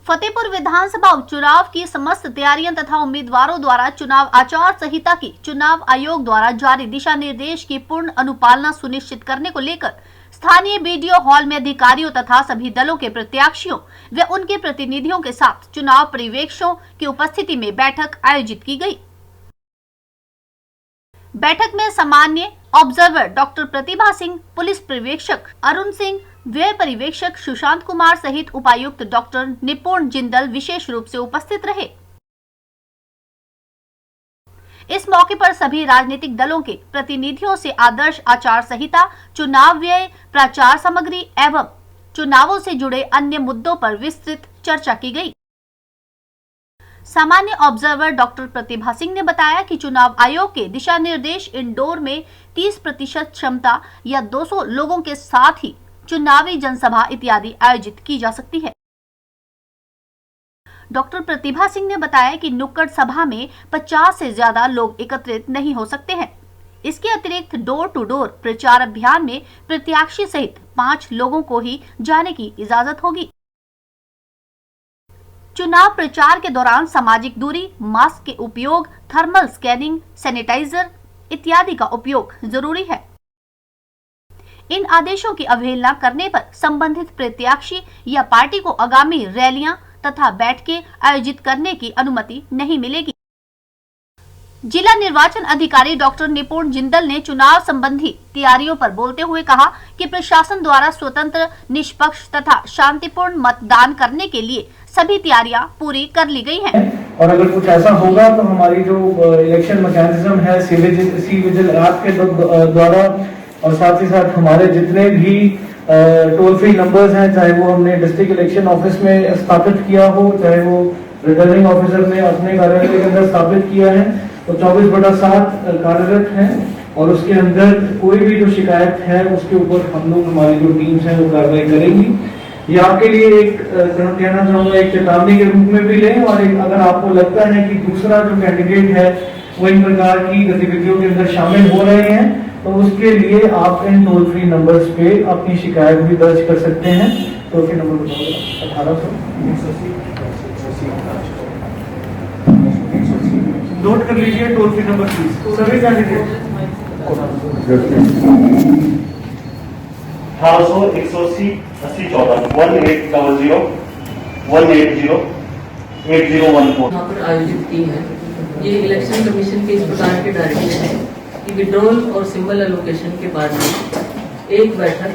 फतेहपुर विधानसभा उपचुनाव की समस्त तैयारियां तथा उम्मीदवारों द्वारा चुनाव आचार संहिता की चुनाव आयोग द्वारा जारी दिशा निर्देश की पूर्ण अनुपालना सुनिश्चित करने को लेकर स्थानीय बीडीओ हॉल में अधिकारियों तथा सभी दलों के प्रत्याशियों व उनके प्रतिनिधियों के साथ चुनाव पर्यवेक्षकों की उपस्थिति में बैठक आयोजित की गई। बैठक में सामान्य observer doctor Pratibha Singh, police पर्यवेक्षक अरुण सिंह, व्यय पर्यवेक्षक सुशांत कुमार सहित उपायुक्त डॉक्टर निपुण जिंदल विशेष रूप से उपस्थित रहे। इस मौके पर सभी राजनीतिक दलों के प्रतिनिधियों से आदर्श आचार संहिता, चुनाव व्यय, प्रचार सामग्री एवं चुनावों से जुड़े अन्य मुद्दों पर विस्तृत चर्चा की गई। सामान्य ऑब्जर्वर डॉक्टर प्रतिभा सिंह ने बताया कि चुनाव आयोग के दिशा निर्देश इंडोर में 30% क्षमता या 200 लोगों के साथ ही चुनावी जनसभा इत्यादि आयोजित की जा सकती है। डॉक्टर प्रतिभा सिंह ने बताया कि नुक्कड़ सभा में 50 से ज्यादा लोग एकत्रित नहीं हो सकते हैं। इसके अतिरिक्त डोर टू डोर प्रचार अभियान में प्रत्याशी सहित 5 लोगों को ही जाने की इजाजत होगी। चुनाव प्रचार के दौरान सामाजिक दूरी, मास्क के उपयोग, थर्मल स्कैनिंग, सैनिटाइजर इत्यादि का उपयोग जरूरी है। इन आदेशों की अवहेलना करने पर संबंधित प्रत्याशी या पार्टी को आगामी रैलियां तथा बैठकें आयोजित करने की अनुमति नहीं मिलेगी। जिला निर्वाचन अधिकारी डॉक्टर निपुण जिंदल ने चुनाव संबंधी तैयारियों पर बोलते हुए कहा कि प्रशासन द्वारा स्वतंत्र, निष्पक्ष तथा शांतिपूर्ण मतदान करने के लिए सभी तैयारियां पूरी कर ली गई हैं। और अगर कुछ ऐसा होगा तो हमारी जो इलेक्शन मैकेनिज्म है सी विजिल ऐप के द्वारा और साथ ही साथ हमारे जितने भी टोल फ्री नंबर्स हैं, चाहे वो हमने डिस्ट्रिक्ट इलेक्शन ऑफिस में स्थापित किया हो, चाहे वो रिटर्निंग ऑफिसर ने अपने कार्यालय के अंदर स्थापित किया है, तो 24/7 कार्यरत है और उसके अंदर कोई भी जो शिकायत है उसके ऊपर हम लोग, हमारी जो टीम्स हैं वो कार्रवाई करेंगी। ये आपके लिए एक कहना चाहूंगा एक चेतावनी के रूप में भी लें, और एक अगर आपको लगता है कि दूसरा जो कैंडिडेट है वो इन प्रकार की गतिविधियों के अंदर शामिल हो रहे हैं, तो उसके लिए आप इन टोल फ्री नंबर्स पे अपनी शिकायत भी दर्ज कर सकते हैं। टोल फ्री नंबर बताओ 1800 नोट कर लीजिए, टोल फ्री नंबर प्लीज सभी कैंडिडेट 1800 180 80 14 1800 180 8014 यहाँ पर आयोजित की है। ये इलेक्शन कमीशन के इस प्रकार के डायरेक्शन है कि विड्रॉल और सिंबल एलोकेशन के बाद में एक बैठक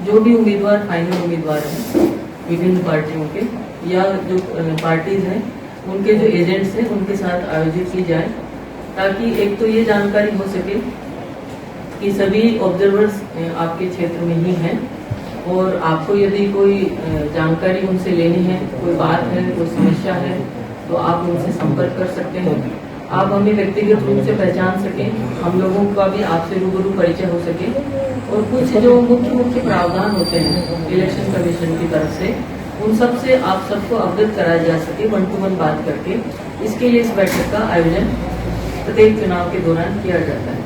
जो भी उम्मीदवार फाइनल उम्मीदवार हैं विभिन्न पार्टियों के या जो पार्टीज हैं उनके जो एजेंट्स हैं उनके साथ आयोजित की जाए, ताकि एक तो ये जानकारी हो सके कि सभी ऑब्जर्वर्स आपके क्षेत्र में ही हैं और आपको यदि कोई जानकारी उनसे लेनी है, कोई बात है, कोई समस्या है, तो आप उनसे संपर्क कर सकते हैं। आप हमें व्यक्तिगत रूप से पहचान सकें, हम लोगों का भी आपसे रूबरू परिचय हो सके और कुछ जो मुख्य प्रावधान होते हैं इलेक्शन कमीशन की तरफ से उन सब से आप सबको अवगत कराया जा सके 1 to 1 बात करके। इसके लिए इस बैठक का आयोजन प्रत्येक चुनाव के दौरान किया जाता है।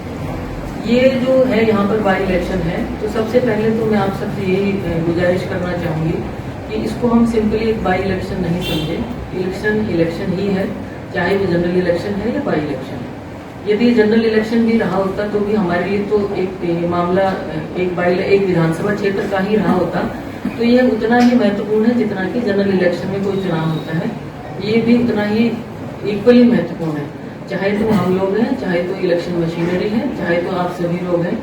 ये जो है यहाँ पर बाई इलेक्शन है, तो सबसे पहले तो मैं आप सबसे यही गुजारिश करना चाहूंगी कि इसको हम सिंपली एक बाई इलेक्शन नहीं समझे। इलेक्शन ही है, चाहे वो जनरल इलेक्शन है या बाई इलेक्शन है। यदि जनरल इलेक्शन भी रहा होता तो भी हमारे लिए तो एक मामला एक विधानसभा क्षेत्र का ही रहा होता, तो ये उतना ही महत्वपूर्ण है जितना कि जनरल इलेक्शन में कोई चुनाव होता है। ये भी उतना ही इक्वली महत्वपूर्ण है, चाहे तो हम लोग हैं, चाहे तो इलेक्शन मशीनरी है, चाहे तो आप सभी लोग हैं,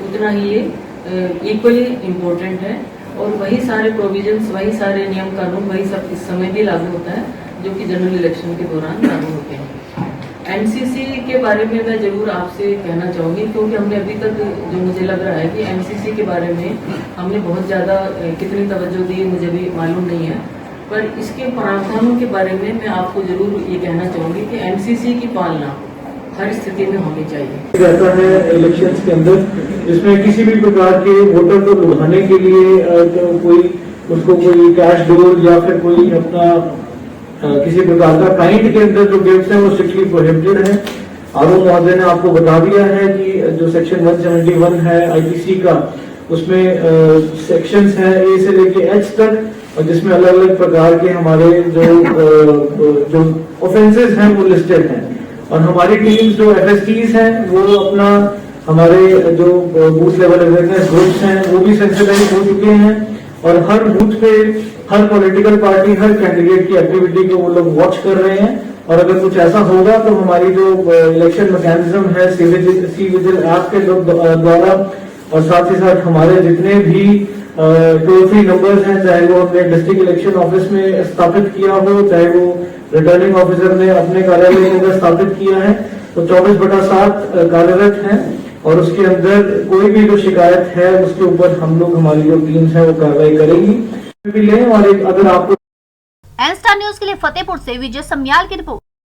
उतना ही ये इक्वली इम्पोर्टेंट है। और वही सारे प्रोविजंस, वही सारे नियम कानून, वही सब इस समय भी लागू होता है जो कि जनरल इलेक्शन के दौरान लागू होते हैं। एनसीसी के बारे में मैं जरूर आपसे कहना चाहूँगी, क्योंकि हमने अभी तक जो मुझे लग रहा है कि एनसीसी के बारे में हमने बहुत ज़्यादा कितनी तवज्जो दी मुझे भी मालूम नहीं है, पर इसके प्रावधानों के बारे में मैं आपको जरूर ये कहना चाहूँगी कि एनसीसी की पालना हर स्थिति में होनी चाहिए। रहता है इलेक्शंस के अंदर, जिसमें किसी भी प्रकार के वोटर को लुभाने के लिए कोई कैश डोल या फिर कोई अपना किसी प्रकार का काइंड के अंदर जो गिफ्ट है वो स्ट्रिक्टली प्रोहिबिटेड है। आरोप महोदय ने आपको बता दिया है कि जो सेक्शन 171 है आईपीसी का, उसमें सेक्शंस है ए से लेके एच तक और जिसमें अलग अलग प्रकार के हमारे जो ऑफेंसेस हैं वो लिस्टेड हैं। और हमारी टीम्स जो FSTs हैं वो अपना हमारे जो बूथ लेवल अवेयरनेस ग्रुप्स हैं वो भी सेंसिटाइज हो चुके हैं और हर बूथ पे हर पॉलिटिकल पार्टी हर कैंडिडेट की एक्टिविटी को वो लोग वॉच कर रहे हैं। और अगर कुछ ऐसा होगा तो हमारी जो इलेक्शन मैकेनिज्म है सी विजिल ऐप के द्वारा और साथ ही साथ हमारे जितने भी टोल फ्री नंबर्स हैं, चाहे वो हमने डिस्ट्रिक्ट इलेक्शन ऑफिस में स्थापित किया हो, चाहे वो रिटर्निंग ऑफिसर ने अपने कार्यालय के अंदर स्थापित किया है, तो 24/7 कार्यरत हैं और उसके अंदर कोई भी जो शिकायत है उसके ऊपर हम लोग हमारी जो टीम्स है वो कार्रवाई करेंगी। और अगर आपको एन स्टार न्यूज के लिए फतेहपुर से विजय सम्याल की रिपोर्ट।